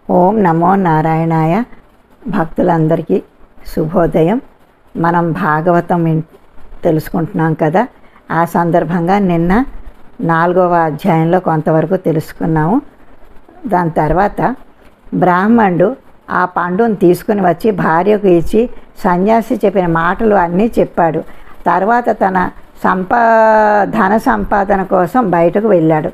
ఓం నమో నారాయణాయ. భక్తులందరికీ శుభోదయం. మనం భాగవతం తెలుసుకుంటున్నాం కదా. ఆ సందర్భంగా నిన్న 4వ అధ్యాయంలో కొంతవరకు తెలుసుకున్నాము. దాని తర్వాత బ్రాహ్మణుడు ఆ పండును తీసుకుని వచ్చి భార్యకు ఇచ్చి సన్యాసి చెప్పిన మాటలు అన్నీ చెప్పాడు. తర్వాత తన ధన సంపాదన కోసం బయటకు వెళ్ళాడు.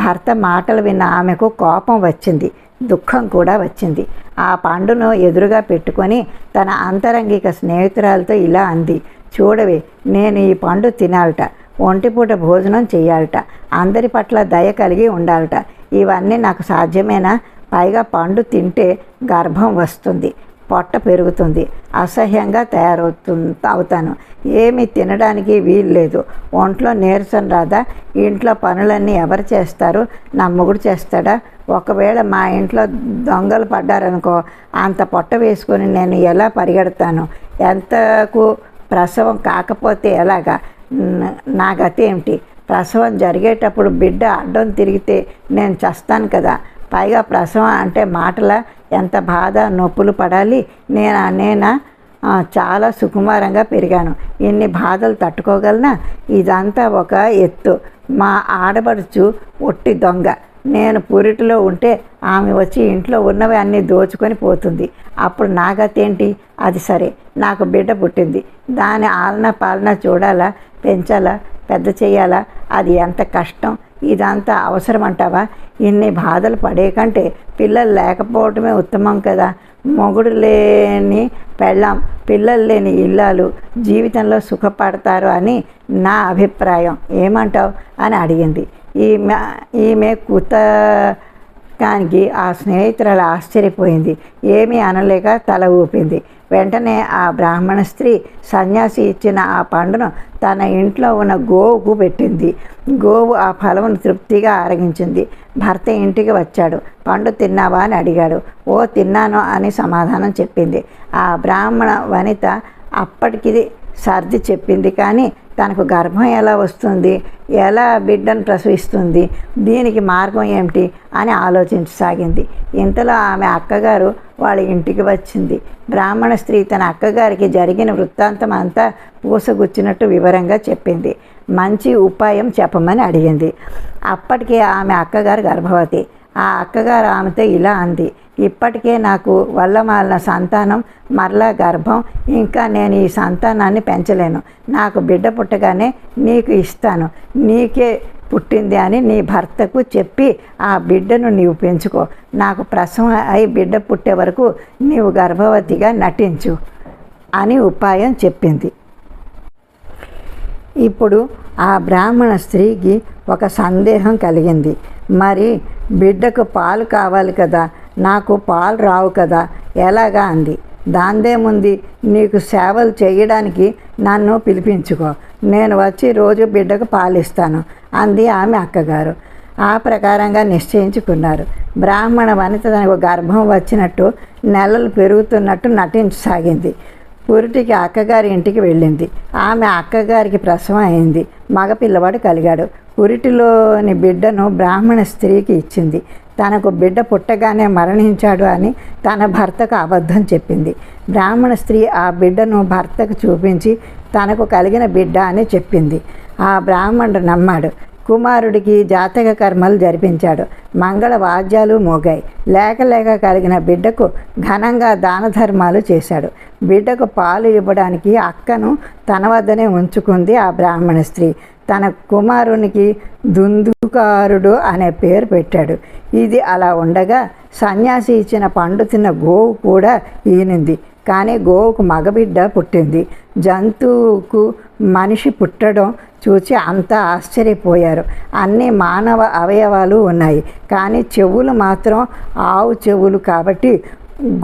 భర్త మాటలు విన్న ఆమెకు కోపం వచ్చింది, దుఃఖం కూడా వచ్చింది. ఆ పండును ఎదురుగా పెట్టుకొని తన అంతరంగిక స్నేహితురాలతో ఇలా అంది, చూడవే, నేను ఈ పండు తినాలట, ఒంటిపూట భోజనం చేయాలట, అందరి పట్ల దయ కలిగి ఉండాలట. ఇవన్నీ నాకు సాధ్యమేనా? పైగా పండు తింటే గర్భం వస్తుంది, పొట్ట పెరుగుతుంది, అసహ్యంగా అవుతాను, ఏమీ తినడానికి వీలు లేదు, ఒంట్లో నీరసం రాదా? ఇంట్లో పనులన్నీ ఎవరు చేస్తారు? నా మొగుడు చేస్తాడా? ఒకవేళ మా ఇంట్లో దొంగలు పడ్డారనుకో, అంత పొట్ట వేసుకొని నేను ఎలా పరిగెడతాను? ఎంతకు ప్రసవం కాకపోతే ఎలాగా? నా గతి ఏమిటి? ప్రసవం జరిగేటప్పుడు బిడ్డ అడ్డం తిరిగితే నేను చస్తాను కదా. పైగా ప్రసవం అంటే మాటల ఎంత బాధ, నొప్పులు పడాలి. నేనా చాలా సుకుమారంగా పెరిగాను, ఇన్ని బాధలు తట్టుకోగలనా? ఇదంతా ఒక ఎత్తు. మా ఆడపడుచు ఒట్టి దొంగ. నేను పురిటిలో ఉంటే ఆమె వచ్చి ఇంట్లో ఉన్నవి అన్నీ దోచుకొని పోతుంది. అప్పుడు నా గతేంటి? అది సరే, నాకు బిడ్డ పుట్టింది, దాని ఆలన పాలన చూడాలా, పెంచాలా, పెద్ద చేయాలా? అది ఎంత కష్టం. ఇదంతా అవసరం అంటావా? ఇన్ని బాధలు పడే కంటే పిల్లలు లేకపోవటమే ఉత్తమం కదా. మొగుడు లేని పెళ్ళాం, పిల్లలు లేని ఇల్లాలు జీవితంలో సుఖపడతారు అని నా అభిప్రాయం. ఏమంటావు అని అడిగింది. ఈమె కుతకానికి ఆ స్నేహితురాలు ఆశ్చర్యపోయింది. ఏమీ అనలేక తల ఊపింది. వెంటనే ఆ బ్రాహ్మణ స్త్రీ సన్యాసి ఇచ్చిన ఆ పండును తన ఇంట్లో ఉన్న గోవుకు పెట్టింది. గోవు ఆ ఫలమును తృప్తిగా ఆరగించింది. భర్త ఇంటికి వచ్చాడు. పండు తిన్నావా అని అడిగాడు. ఓ తిన్నాను అని సమాధానం చెప్పింది. ఆ బ్రాహ్మణ వనిత అప్పటికి సర్ది చెప్పింది, కానీ తనకు గర్భం ఎలా వస్తుంది, ఎలా బిడ్డను ప్రసవిస్తుంది, దీనికి మార్గం ఏమిటి అని ఆలోచించసాగింది. ఇంతలో ఆమె అక్కగారు వాళ్ళ ఇంటికి వచ్చింది. బ్రాహ్మణ స్త్రీ తన అక్కగారికి జరిగిన వృత్తాంతం అంతా పూసగుచ్చినట్టు వివరంగా చెప్పింది. మంచి ఉపాయం చెప్పమని అడిగింది. అప్పటికే ఆమె అక్కగారు గర్భవతి. ఆ అక్కగారు ఆమెతో ఇలా అంది, ఇప్పటికే నాకు వల్లమాలిన సంతానం, మరలా గర్భం, ఇంకా నేను ఈ సంతానాన్ని పెంచలేను. నాకు బిడ్డ పుట్టగానే నీకు ఇస్తాను, నీకే పుట్టింది అని నీ భర్తకు చెప్పి ఆ బిడ్డను నీవు పెంచుకో. నాకు ప్రసవం అయి బిడ్డ పుట్టే వరకు నీవు గర్భవతిగా నటించు అని ఉపాయం చెప్పింది. ఇప్పుడు ఆ బ్రాహ్మణ స్త్రీకి ఒక సందేహం కలిగింది. మరి బిడ్డకు పాలు కావాలి కదా, నాకు పాలు రావు కదా, ఎలాగా అంది. దాందేముంది, నీకు సేవలు చేయడానికి నన్ను పిలిపించుకో, నేను వచ్చి రోజు బిడ్డకు పాలిస్తాను అంది ఆమె అక్కగారు. ఆ ప్రకారంగా నిశ్చయించుకున్నారు. బ్రాహ్మణ వనిత తనకు గర్భం వచ్చినట్టు, నెలలు పెరుగుతున్నట్టు నటించసాగింది. పురిటికి అక్కగారి ఇంటికి వెళ్ళింది. ఆమె అక్కగారికి ప్రసవం అయింది. మగపిల్లవాడు కలిగాడు. పురిటిలోని బిడ్డను బ్రాహ్మణ స్త్రీకి ఇచ్చింది. తనకు బిడ్డ పుట్టగానే మరణించాడు అని తన భర్తకు అబద్ధం చెప్పింది. బ్రాహ్మణ స్త్రీ ఆ బిడ్డను భర్తకు చూపించి తనకు కలిగిన బిడ్డ అని చెప్పింది. ఆ బ్రాహ్మణుడు నమ్మాడు. కుమారుడికి జాతక కర్మలు జరిపించాడు. మంగళ వాద్యాలు మోగాయి. లేక కలిగిన బిడ్డకు ఘనంగా దాన ధర్మాలు చేశాడు. బిడ్డకు పాలు ఇవ్వడానికి అక్కను తన వద్దనే ఉంచుకుంది ఆ బ్రాహ్మణ స్త్రీ. తన కుమారునికి దుందుకారుడు అనే పేరు పెట్టాడు. ఇది అలా ఉండగా సన్యాసి ఇచ్చిన పండు తిన్న గోవు కూడా ఈనింది. కానీ గోవుకు మగబిడ్డ పుట్టింది. జంతువుకు మనిషి పుట్టడం చూసి అంతా ఆశ్చర్యపోయారు. అన్ని మానవ అవయవాలు ఉన్నాయి, కానీ చెవులు మాత్రం ఆవు చెవులు. కాబట్టి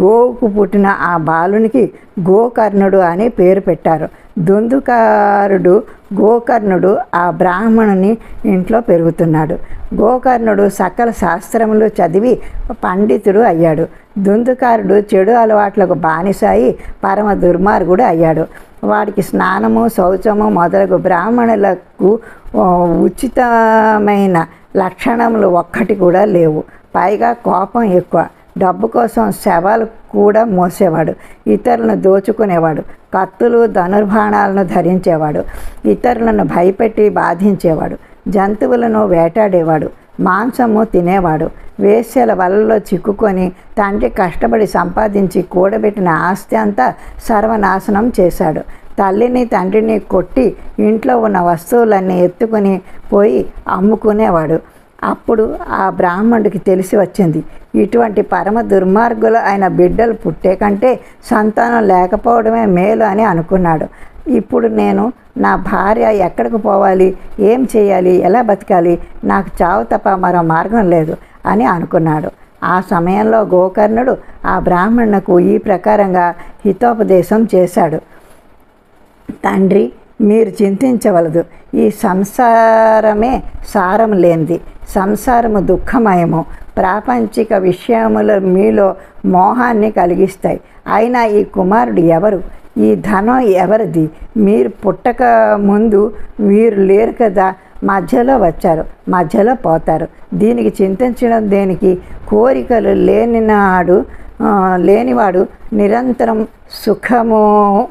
గోవుకు పుట్టిన ఆ బాలునికి గోకర్ణుడు అని పేరు పెట్టారు. గోకర్ణుడు ఆ బ్రాహ్మణుని ఇంట్లో పెరుగుతున్నాడు. గోకర్ణుడు సకల శాస్త్రములు చదివి పండితుడు అయ్యాడు. దుందుకారుడు చెడు అలవాట్లకు బానిసాయి పరమ దుర్మార్గుడు అయ్యాడు. వాడికి స్నానము, శౌచము మొదలగు బ్రాహ్మణులకు ఉచితమైన లక్షణములు ఒక్కటి కూడా లేవు. పైగా కోపం ఎక్కువ. డబ్బు కోసం శవాలు కూడా మోసేవాడు, ఇతరులను దోచుకునేవాడు, కత్తులు ధనుర్బాణాలను ధరించేవాడు, ఇతరులను భయపెట్టి బాధించేవాడు, జంతువులను వేటాడేవాడు, మాంసము తినేవాడు, వేశ్యల వలలో చిక్కుకొని తండ్రి కష్టపడి సంపాదించి కూడబెట్టిన ఆస్తి అంతా సర్వనాశనం చేశాడు. తల్లిని తండ్రిని కొట్టి ఇంట్లో ఉన్న వస్తువులన్నీ ఎత్తుకుని పోయి అమ్ముకునేవాడు. అప్పుడు ఆ బ్రాహ్మణుడికి తెలిసి వచ్చింది, ఇటువంటి పరమ దుర్మార్గులు ఆయన బిడ్డలు పుట్టే కంటే సంతానం లేకపోవడమే మేలు అని అనుకున్నాడు. ఇప్పుడు నేను నా భార్య ఎక్కడికి పోవాలి, ఏం చేయాలి, ఎలా బతకాలి, నాకు చావు తప్ప మరో మార్గం లేదు అని అనుకున్నాడు. ఆ సమయంలో గోకర్ణుడు ఆ బ్రాహ్మణునకు ఈ ప్రకారంగా హితోపదేశం చేశాడు. తండ్రి, మీరు చింతించవలదు. ఈ సంసారమే సారం లేనిది. సంసారము దుఃఖమయము. ప్రాపంచిక విషయముల మీలో మోహాన్ని కలిగిస్తాయి. అయినా ఈ కుమారుడు ఎవరు? ఈ ధనం ఎవరిది? మీరు పుట్టక ముందు వీరు లేరు కదా, మధ్యలో వచ్చారు, మధ్యలో పోతారు. దీనికి చింతించడం దేనికి? కోరికలు లేనివాడు నిరంతరం సుఖము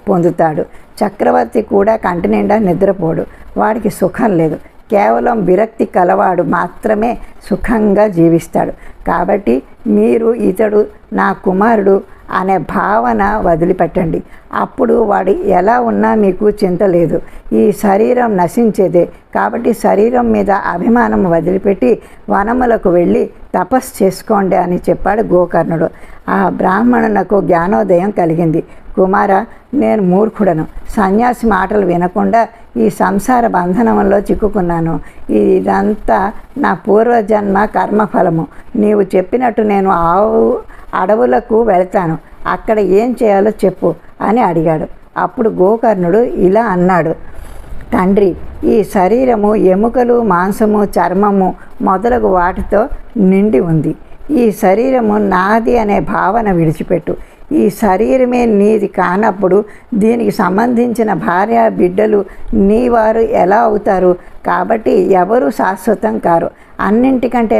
పొందుతాడు. చక్రవర్తి కూడా కంటి నిండా నిద్రపోడు, వాడికి సుఖం లేదు. కేవలం విరక్తి కలవాడు మాత్రమే సుఖంగా జీవిస్తాడు. కాబట్టి మీరు ఇతడు నా కుమారుడు అనే భావన వదిలిపెట్టండి. అప్పుడు వాడు ఎలా ఉన్నా మీకు చింత లేదు. ఈ శరీరం నశించేదే, కాబట్టి శరీరం మీద అభిమానం వదిలిపెట్టి వనములకు వెళ్ళి తపస్సు చేసుకోండి అని చెప్పాడు గోకర్ణుడు. ఆ బ్రాహ్మణునకు జ్ఞానోదయం కలిగింది. కుమార, నేను మూర్ఖుడను. సన్యాసి మాటలు వినకుండా ఈ సంసార బంధనంలో చిక్కుకున్నాను. ఇదంతా నా పూర్వజన్మ కర్మఫలము. నీవు చెప్పినట్టు నేను అడవులకు వెళ్తాను. అక్కడ ఏం చేయాలో చెప్పు అని అడిగాడు. అప్పుడు గోకర్ణుడు ఇలా అన్నాడు, తండ్రి, ఈ శరీరము ఎముకలు, మాంసము, చర్మము మొదలగు వాటితో నిండి ఉంది. ఈ శరీరము నాది అనే భావన విడిచిపెట్టు. ఈ శరీరమే నీది కానప్పుడు దీనికి సంబంధించిన భార్య బిడ్డలు నీ వారు ఎలా అవుతారు? కాబట్టి ఎవరు శాశ్వతం కారు. అన్నింటికంటే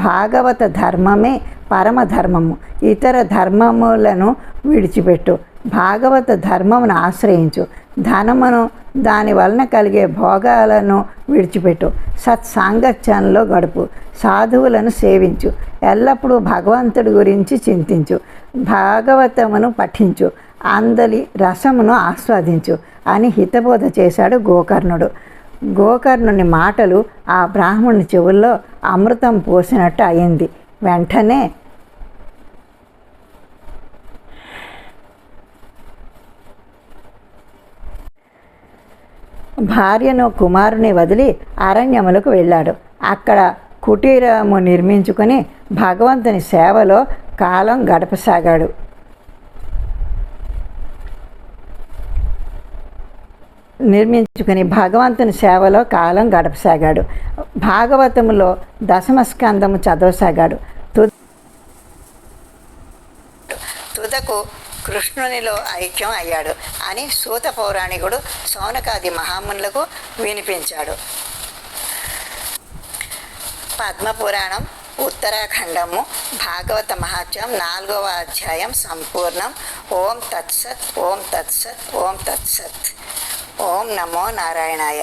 భాగవత ధర్మమే పరమధర్మము. ఇతర ధర్మములను విడిచిపెట్టు. భాగవత ధర్మమును ఆశ్రయించు. ధనమును, దాని వలన కలిగే భోగాలను విడిచిపెట్టు. సత్సాంగత్యంలో గడుపు. సాధువులను సేవించు. ఎల్లప్పుడూ భగవంతుడి గురించి చింతించు. భాగవతమును పఠించు. అందలి రసమును ఆస్వాదించు అని హితబోధ చేశాడు గోకర్ణుడు. గోకర్ణుని మాటలు ఆ బ్రాహ్మణుని చెవుల్లో అమృతం పోసినట్టు అయింది. వెంటనే భార్యను, కుమారుని వదిలి అరణ్యములకు వెళ్ళాడు. అక్కడ కుటీరము నిర్మించుకొని భగవంతుని సేవలో కాలం గడపసాగాడు. భాగవతములో దశమస్కందము చదవసాగాడు. తుదకు కృష్ణునిలో ఐక్యం అయ్యాడు అని సూత పౌరాణికుడు సౌనకాది మహామునులకు వినిపించాడు. పద్మపురాణం ఉత్తరాఖండము భాగవత మహాత్మ్యం 4వ అధ్యాయం సంపూర్ణం. ఓం తత్సత్, ఓం తత్సత్, ఓం తత్సత్. ఓం నమో నారాయణాయ.